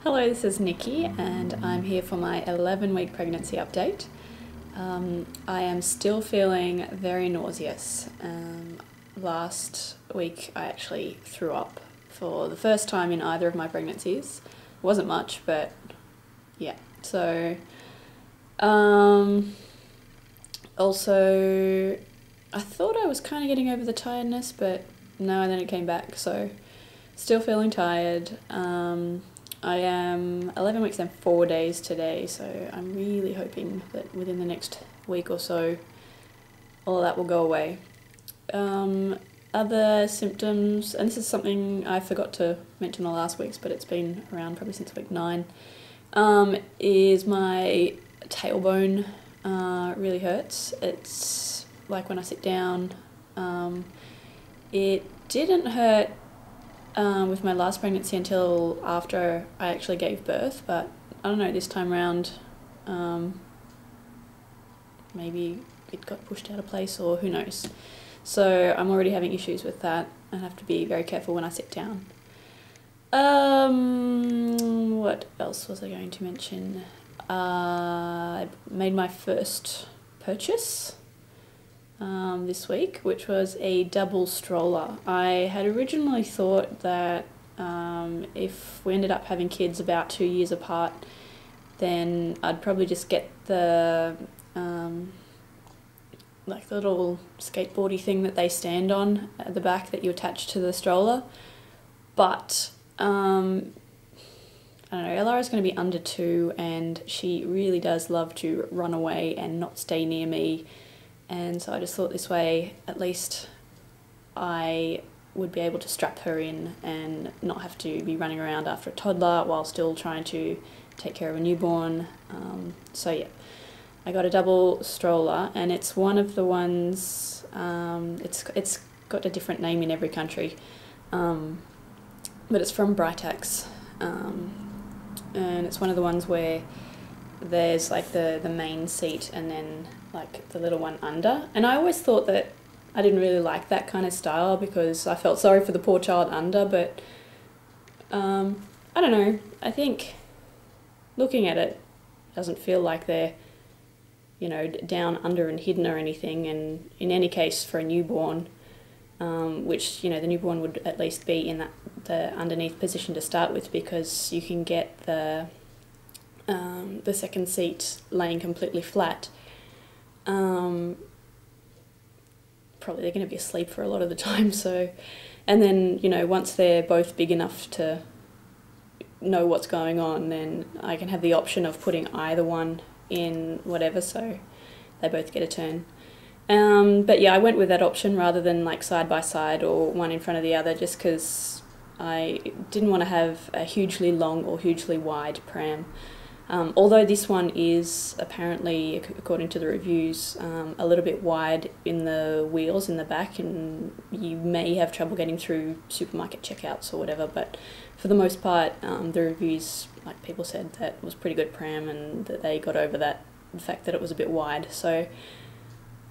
Hello, this is Nikki and I'm here for my 11-week pregnancy update. I am still feeling very nauseous. Last week I actually threw up for the first time in either of my pregnancies. It wasn't much, but yeah. So, also I thought I was kind of getting over the tiredness, but no, then it came back, so still feeling tired. I am 11 weeks and 4 days today, so I'm really hoping that within the next week or so all of that will go away. Other symptoms, and this is something I forgot to mention the last weeks, but it's been around probably since week 9, is my tailbone really hurts. It's like when I sit down. It didn't hurt with my last pregnancy until after I actually gave birth, but I don't know, this time round maybe it got pushed out of place, or who knows. So I'm already having issues with that. I have to be very careful when I sit down. What else was I going to mention? I made my first purchase this week, which was a double stroller. I had originally thought that if we ended up having kids about 2 years apart, then I'd probably just get the like the little skateboardy thing that they stand on at the back that you attach to the stroller. But I don't know, Elara's going to be under 2 and she really does love to run away and not stay near me. And so I just thought this way, at least I would be able to strap her in and not have to be running around after a toddler while still trying to take care of a newborn. So yeah, I got a double stroller, and it's one of the ones, it's got a different name in every country, but it's from Britax, and it's one of the ones where there's like the main seat and then like the little one under. And I always thought that I didn't really like that kind of style because I felt sorry for the poor child under, but I don't know, I think looking at it doesn't feel like they're, you know, down under and hidden or anything. And in any case for a newborn, which, you know, the newborn would at least be in the underneath position to start with, because you can get the second seat laying completely flat. Probably they're going to be asleep for a lot of the time, so, and then, you know, once they're both big enough to know what's going on, then I can have the option of putting either one in whatever, so they both get a turn. But yeah, I went with that option rather than like side by side or one in front of the other, just because I didn't want to have a hugely long or hugely wide pram. Although this one is apparently, according to the reviews, a little bit wide in the wheels in the back, and you may have trouble getting through supermarket checkouts or whatever, but for the most part, the reviews, like, people said that it was a pretty good pram and that they got over that, the fact that it was a bit wide. So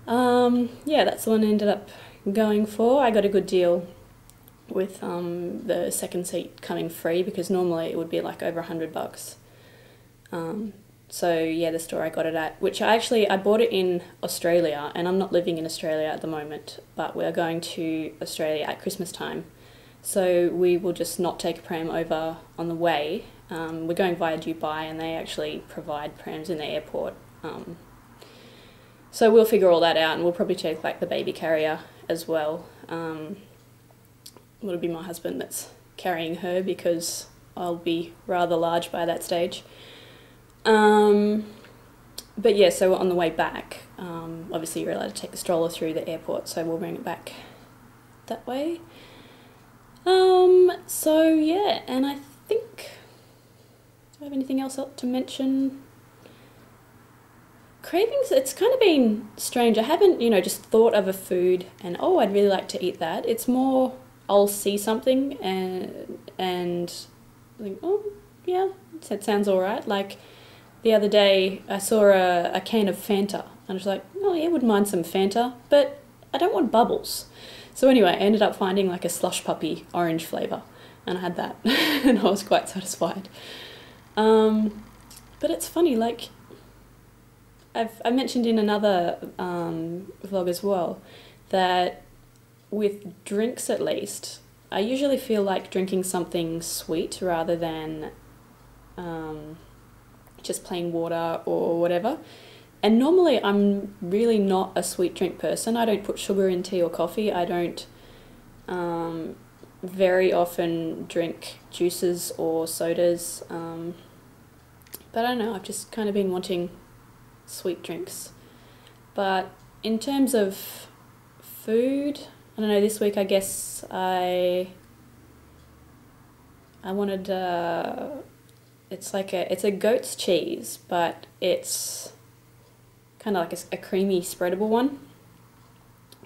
yeah, that's the one I ended up going for. I got a good deal with the second seat coming free, because normally it would be like over $100. So yeah, the store I got it at, which I bought it in Australia, and I'm not living in Australia at the moment, but we're going to Australia at Christmas time, so we will just not take a pram over on the way. We're going via Dubai, and they actually provide prams in the airport, so we'll figure all that out, and we'll probably take like the baby carrier as well. It'll be my husband that's carrying her, because I'll be rather large by that stage. But yeah, so on the way back, obviously you're allowed to take the stroller through the airport, so we'll bring it back that way. So yeah, and I think, do I have anything else to mention? Cravings, it's kind of been strange. I haven't, you know, just thought of a food and, oh, I'd really like to eat that. It's more, I'll see something and think, oh, yeah, that sounds all right. Like, the other day I saw a can of Fanta, and I was like, oh yeah, wouldn't mind some Fanta, but I don't want bubbles. So anyway, I ended up finding like a slush puppy orange flavour, and I had that and I was quite satisfied. But it's funny, like I mentioned in another vlog as well that with drinks at least, I usually feel like drinking something sweet rather than just plain water or whatever. And normally I'm really not a sweet drink person. I don't put sugar in tea or coffee. I don't very often drink juices or sodas. But I don't know, I've just kind of been wanting sweet drinks. But in terms of food, I don't know, this week I guess I wanted it's a goat's cheese, but it's kind of like a creamy spreadable one.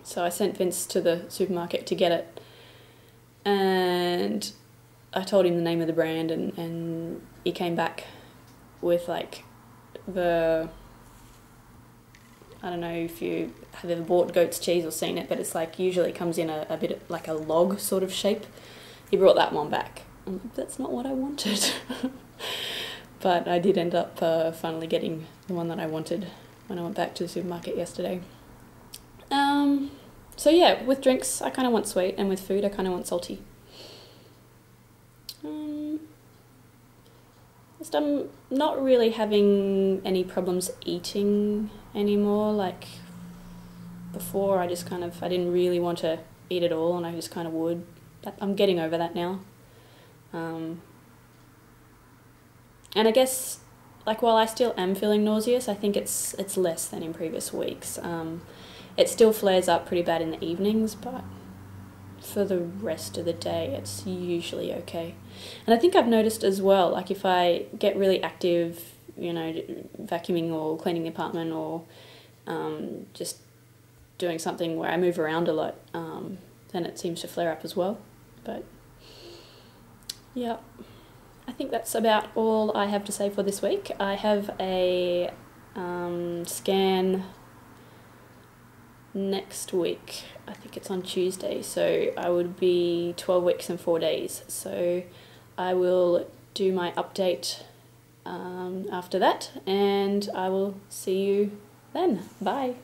So I sent Vince to the supermarket to get it, and I told him the name of the brand, and he came back with like I don't know if you have ever bought goat's cheese or seen it, but it's like usually comes in a bit like a log sort of shape. He brought that one back. I'm like, that's not what I wanted. But I did end up finally getting the one that I wanted when I went back to the supermarket yesterday. So yeah, with drinks I kind of want sweet, and with food I kind of want salty. Just I'm not really having any problems eating anymore. Like before, I didn't really want to eat at all, and I just kind of would. I'm getting over that now. And I guess, like, while I still am feeling nauseous, I think it's less than in previous weeks. It still flares up pretty bad in the evenings, but for the rest of the day, it's usually okay. And I think I've noticed as well, like if I get really active, you know, vacuuming or cleaning the apartment, or just doing something where I move around a lot, then it seems to flare up as well. But yeah, I think that's about all I have to say for this week. I have a scan next week. I think it's on Tuesday, so I would be 12 weeks and 4 days. So I will do my update after that, and I will see you then. Bye.